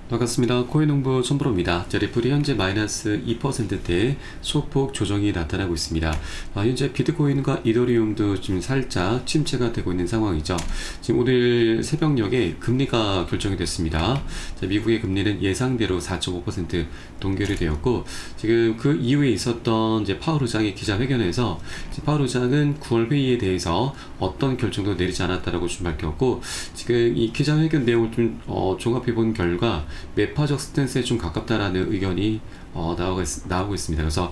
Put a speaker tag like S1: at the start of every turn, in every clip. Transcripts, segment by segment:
S1: 반갑습니다. 코인농부 손브로입니다. 리플이 현재 마이너스 2%대 소폭 조정이 나타나고 있습니다. 현재 비트코인과 이더리움도 지금 살짝 침체가 되고 있는 상황이죠. 지금 오늘 새벽녘에 금리가 결정이 됐습니다. 미국의 금리는 예상대로 4.5% 동결이 되었고, 지금 그 이후에 있었던 파월 의장의 기자회견에서 파월 의장은 9월 회의에 대해서 어떤 결정도 내리지 않았다라고 좀 밝혔고, 지금 이 기자회견 내용을 좀 종합해 본 결과 매파적 스탠스에 좀 가깝다라는 의견이 나오고 있습니다. 그래서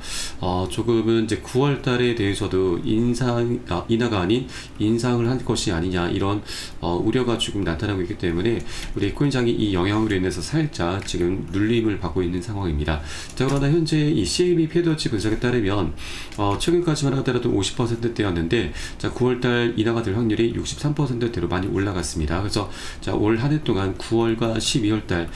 S1: 조금은 이제 9월 달에 대해서도 인하가 아닌 인상을 한 것이 아니냐, 이런 우려가 조금 나타나고 있기 때문에 우리 코인장이 이 영향으로 인해서 살짝 지금 눌림을 받고 있는 상황입니다. 자, 그러나 현재 이 CME 패드워치 분석에 따르면 최근까지만 하더라도 50%대였는데, 자, 9월 달 인하가 될 확률이 63%대로 많이 올라갔습니다. 그래서 자, 올 한 해 동안 9월과 12월 달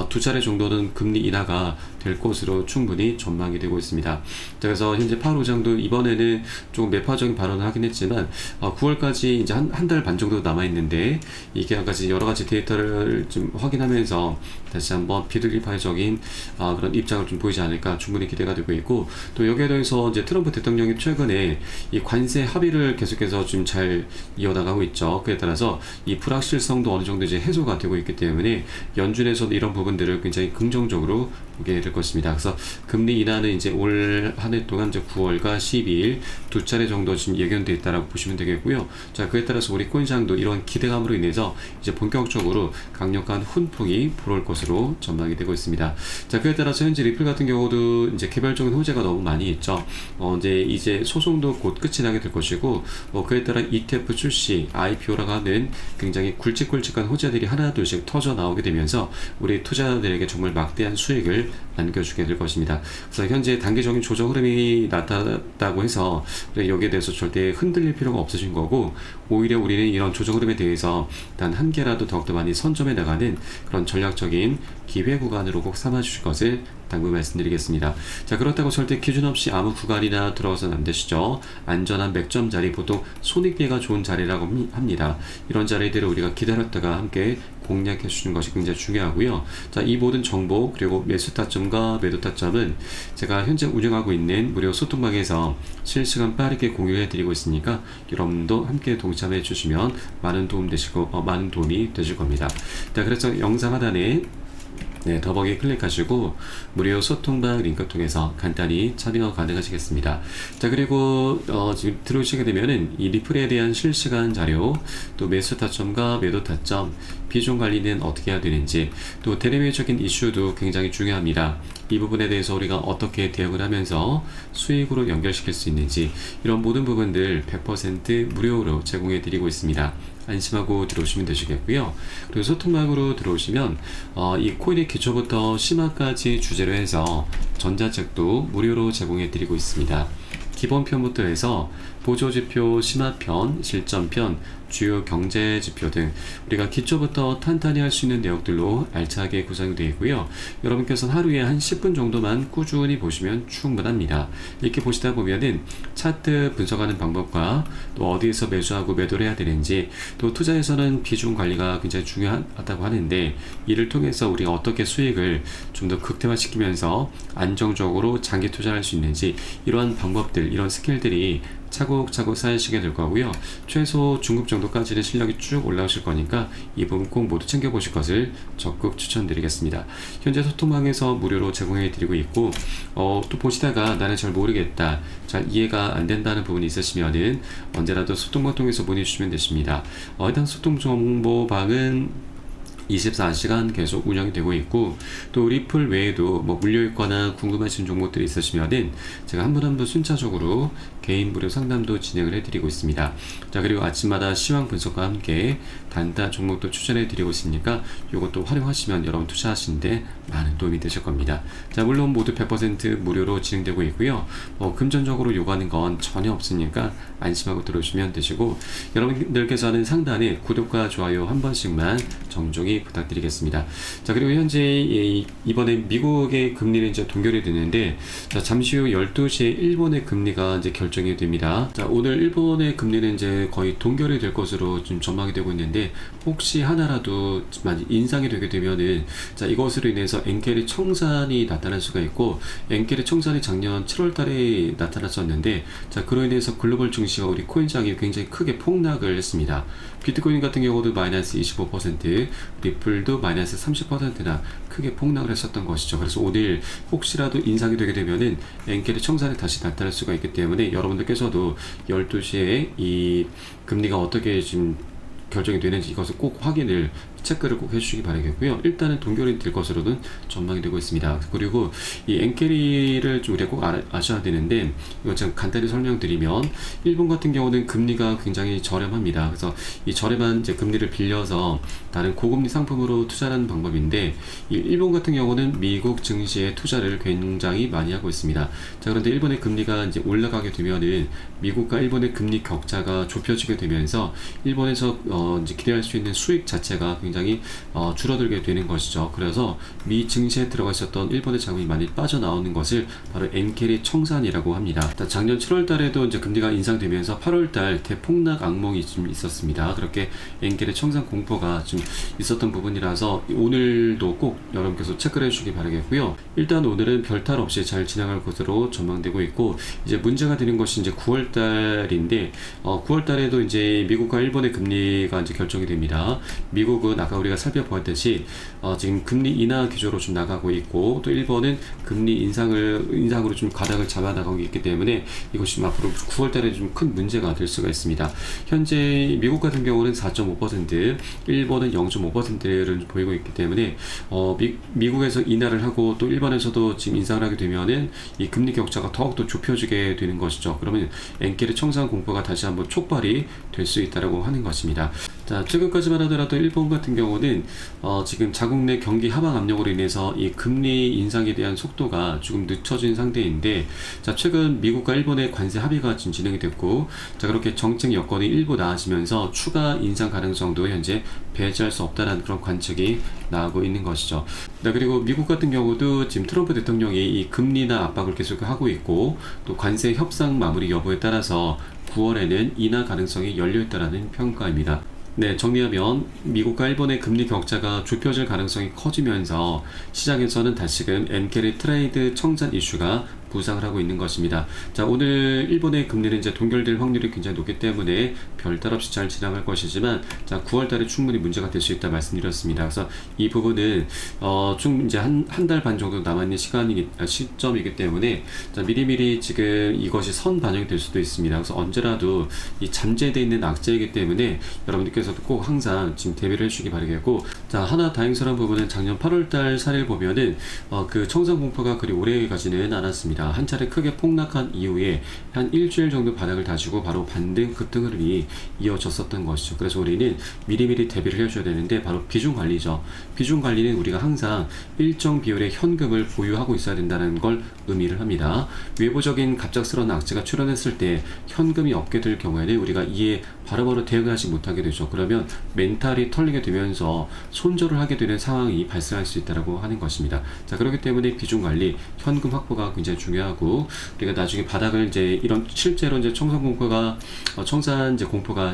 S1: 두 차례 정도는 금리 인하가 될 것으로 충분히 전망이 되고 있습니다. 자, 그래서 현재 파월 의장도 이번에는 좀 매파적인 발언을 하긴 했지만 9월까지 이제 한 달 반 정도 남아 있는데, 이게 아까지 여러 가지 데이터를 좀 확인하면서 다시 한번 비둘기파적인 그런 입장을 좀 보이지 않을까 충분히 기대가 되고 있고, 또 여기에 더해서 이제 트럼프 대통령이 최근에 이 관세 합의를 계속해서 좀 잘 이어나가고 있죠. 그에 따라서 이 불확실성도 어느 정도 이제 해소가 되고 있기 때문에 연준에서도 이런 부분들을 굉장히 긍정적으로 보게 될 것입니다. 그래서 금리 인하는 이제 올 한 해 동안 이제 9월과 12일 두 차례 정도 지금 예견돼 있다라고 보시면 되겠고요. 자, 그에 따라서 우리 코인시장도 이런 기대감으로 인해서 이제 본격적으로 강력한 훈풍이 불어올 것으로 전망이 되고 있습니다. 자, 그에 따라서 현재 리플 같은 경우도 이제 개별적인 호재가 너무 많이 있죠. 이제 소송도 곧 끝이 나게 될 것이고, 그에 따라 ETF 출시, IPO라고 하는 굉장히 굵직굵직한 호재들이 하나둘씩 터져 나오게 되면서 우리 투자자들에게 정말 막대한 수익을 안겨주게 될 것입니다. 그래서 현재 단기적인 조정 흐름이 나타났다고 해서 여기에 대해서 절대 흔들릴 필요가 없으신 거고, 오히려 우리는 이런 조정 흐름에 대해서 단 한 개라도 더욱더 많이 선점해 나가는 그런 전략적인 기회 구간으로 꼭 삼아 주실 것을 당부 말씀드리겠습니다. 자, 그렇다고 절대 기준 없이 아무 구간이나 들어가서는 안 되시죠. 안전한 맥점 자리, 보통 손익계가 좋은 자리라고 합니다. 이런 자리들을 우리가 기다렸다가 함께 공략해 주는 것이 굉장히 중요하고요. 자, 이 모든 정보 그리고 매수 타점과 매도 타점은 제가 현재 운영하고 있는 무료 소통방에서 실시간 빠르게 공유해 드리고 있으니까 여러분도 함께 동참해 주시면 많은 도움이 되실 겁니다. 자, 그래서 영상 하단에 더보기 클릭하시고 무료 소통방 링크 통해서 간단히 참여 가능하시겠습니다. 자, 그리고 지금 들어오시게 되면은 이 리플에 대한 실시간 자료, 또 매수 타점과 매도 타점, 비중 관리는 어떻게 해야 되는지, 또 대내외적인 이슈도 굉장히 중요합니다. 이 부분에 대해서 우리가 어떻게 대응을 하면서 수익으로 연결시킬 수 있는지, 이런 모든 부분들 100% 무료로 제공해 드리고 있습니다. 안심하고 들어오시면 되시겠고요. 그리고 소통방으로 들어오시면 이 코인의 기초부터 심화까지 주제로 해서 전자책도 무료로 제공해 드리고 있습니다. 기본편부터 해서 보조지표, 심화편, 실전편, 주요 경제지표 등 우리가 기초부터 탄탄히 할 수 있는 내용들로 알차게 구성이 되어 있고요. 여러분께서는 하루에 한 10분 정도만 꾸준히 보시면 충분합니다. 이렇게 보시다 보면은 차트 분석하는 방법과 또 어디에서 매수하고 매도를 해야 되는지, 또 투자에서는 비중 관리가 굉장히 중요하다고 하는데, 이를 통해서 우리가 어떻게 수익을 좀 더 극대화시키면서 안정적으로 장기 투자할 수 있는지, 이러한 방법들, 이런 스킬들이 차곡차곡 쌓이시게 될 거고요. 최소 중급 정도까지는 실력이 쭉 올라오실 거니까 이 부분 꼭 모두 챙겨보실 것을 적극 추천드리겠습니다. 현재 소통방에서 무료로 제공해 드리고 있고, 또 보시다가 나는 잘 모르겠다, 잘 이해가 안 된다는 부분이 있으시면은 언제라도 소통방 통해서 문의 주시면 되십니다. 해당 소통 정보방은 24시간 계속 운영이 되고 있고, 또 리플 외에도 물려 있거나 궁금하신 종목들이 있으시면은 제가 한 분 한 분 순차적으로 개인 무료 상담도 진행을 해드리고 있습니다. 자, 그리고 아침마다 시황 분석과 함께 단타 종목도 추천해 드리고 있으니까 이것도 활용하시면 여러분 투자하시는데 많은 도움이 되실 겁니다. 자, 물론 모두 100% 무료로 진행되고 있고요. 금전적으로 요구하는 건 전혀 없으니까 안심하고 들어오시면 되시고, 여러분들께서는 상단에 구독과 좋아요 한 번씩만 정중히 동의 부탁드리겠습니다. 자, 그리고 현재 이번에 미국의 금리는 이제 동결이 되는데, 자, 잠시 후 12시에 일본의 금리가 이제 결정이 됩니다. 자, 오늘 일본의 금리는 이제 거의 동결이 될 것으로 좀 전망이 되고 있는데, 혹시 하나라도 많이 인상이 되게 되면은, 자, 이것으로 인해서 엔켈의 청산이 나타날 수가 있고, 엔켈의 청산이 작년 7월 달에 나타났었는데, 자, 그로 인해서 글로벌 증시와 우리 코인장이 굉장히 크게 폭락을 했습니다. 비트코인 같은 경우도 마이너스 25%, 리플도 마이너스 30%나 크게 폭락을 했었던 것이죠. 그래서 오늘 혹시라도 인상이 되게 되면은 엔켈의 청산이 다시 나타날 수가 있기 때문에 여러분들께서도 12시에 이 금리가 어떻게 지금 결정이 되는지 이것을 꼭 확인을 체크를 꼭 해주시기 바라겠고요. 일단은 동결이 될 것으로는 전망이 되고 있습니다. 그리고 이 엔캐리를 좀 우리가 꼭 아셔야 되는데, 이거 제가 간단히 설명드리면, 일본 같은 경우는 금리가 굉장히 저렴합니다. 그래서 이 저렴한 이제 금리를 빌려서 다른 고금리 상품으로 투자하는 방법인데, 이 일본 같은 경우는 미국 증시에 투자를 굉장히 많이 하고 있습니다. 자, 그런데 일본의 금리가 이제 올라가게 되면은 미국과 일본의 금리 격차가 좁혀지게 되면서 일본에서 이제 기대할 수 있는 수익 자체가 굉장히 줄어들게 되는 것이죠. 그래서 미 증시에 들어가 있었던 일본의 자금이 많이 빠져나오는 것을 바로 엔캐리 청산이라고 합니다. 작년 7월 달에도 이제 금리가 인상되면서 8월 달 대폭락 악몽이 좀 있었습니다. 그렇게 엔캐리 청산 공포가 좀 있었던 부분이라서 오늘도 꼭 여러분께서 체크를 해주시기 바라겠고요. 일단 오늘은 별탈 없이 잘 지나갈 것으로 전망되고 있고, 이제 문제가 되는 것이 이제 9월 달인데, 9월 달에도 이제 미국과 일본의 금리가 이제 결정이 됩니다. 미국은 아까 우리가 살펴보았듯이 지금 금리 인하 기조로 좀 나가고 있고, 또 일본은 금리 인상으로 좀 가닥을 잡아 나가고 있기 때문에 이것이 좀 앞으로 9월 달에 좀 큰 문제가 될 수가 있습니다. 현재 미국 같은 경우는 4.5%, 일본은 0.5%를 보이고 있기 때문에 미국에서 인하를 하고 또 일본에서도 지금 인상을 하게 되면은 이 금리 격차가 더욱더 좁혀지게 되는 것이죠. 그러면 엔kel의 청산 공포가 다시 한번 촉발이 될 수 있다라고 하는 것입니다. 자, 최근까지만 하더라도 일본 같은 경우는 지금 자국 내 경기 하방 압력으로 인해서 이 금리 인상에 대한 속도가 조금 늦춰진 상태인데, 자, 최근 미국과 일본의 관세 합의가 지금 진행이 됐고, 자, 그렇게 정책 여건이 일부 나아지면서 추가 인상 가능성도 현재 배제할 수 없다는 그런 관측이 나오고 있는 것이죠. 네, 그리고 미국 같은 경우도 지금 트럼프 대통령이 이 금리나 압박을 계속 하고 있고, 또 관세 협상 마무리 여부에 따라서 9월에는 인하 가능성이 열려있다는 평가입니다. 네, 정리하면 미국과 일본의 금리 격차가 좁혀질 가능성이 커지면서 시장에서는 다시금 엔켈의 트레이드 청산 이슈가 부상을 하고 있는 것입니다. 자, 오늘 일본의 금리는 이제 동결될 확률이 굉장히 높기 때문에 별탈 없이 잘 지나갈 것이지만, 자, 9월 달에 충분히 문제가 될 수 있다 말씀드렸습니다. 그래서 이 부분은 좀 이제 한 달 반 정도 남아있는 시점이기 때문에, 자, 미리미리 지금 이것이 선 반영이 될 수도 있습니다. 그래서 언제라도 이 잠재되어 있는 악재이기 때문에 여러분들께서도 꼭 항상 지금 대비를 해주시기 바라겠고, 자, 하나 다행스러운 부분은 작년 8월 달 사례를 보면은 그 청산 공포가 그리 오래 가지는 않았습니다. 한 차례 크게 폭락한 이후에 한 일주일 정도 바닥을 다지고 바로 반등 급등 흐름이 이어졌었던 것이죠. 그래서 우리는 미리미리 대비를 해줘야 되는데, 바로 비중 관리죠. 비중 관리는 우리가 항상 일정 비율의 현금을 보유하고 있어야 된다는 걸 의미를 합니다. 외부적인 갑작스러운 악재가 출현했을 때 현금이 없게 될 경우에는 우리가 이에 바로바로 대응하지 못하게 되죠. 그러면 멘탈이 털리게 되면서 손절을 하게 되는 상황이 발생할 수 있다고 하는 것입니다. 자, 그렇기 때문에 비중 관리, 현금 확보가 굉장히 중요하고, 우리가 나중에 바닥을 이제 이런 실제로 이제 청산 공포가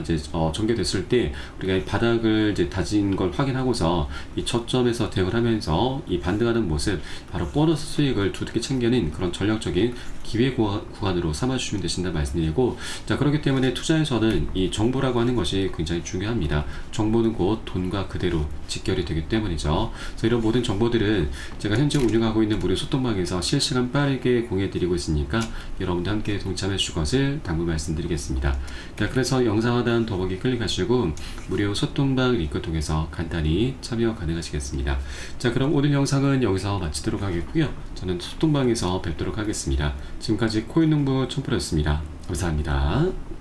S1: 이제 전개됐을 때 우리가 이 바닥을 이제 다진 걸 확인하고서 이 저점에서 대응을 하면서 이 반등하는 모습, 바로 보너스 수익을 두둑이 챙겨낸 그런 전략적인 기회 구간으로 삼아주시면 되신다 말씀드리고, 자, 그렇기 때문에 투자에서는 이 정보라고 하는 것이 굉장히 중요합니다. 정보는 곧 돈과 그대로 직결이 되기 때문이죠. 그래서 이런 모든 정보들은 제가 현재 운영하고 있는 무료 소통방에서 실시간 빠르게 공유해드리고 있으니까 여러분도 함께 동참해 주실 것을 당부 말씀드리겠습니다. 자, 그래서 영상 하단 더보기 클릭하시고 무료 소통방 링크 통해서 간단히 참여 가능하시겠습니다. 자, 그럼 오늘 영상은 여기서 마치도록 하겠고요. 저는 소통방에서 뵙도록 하겠습니다. 지금까지 코인농부 촌프로였습니다. 감사합니다.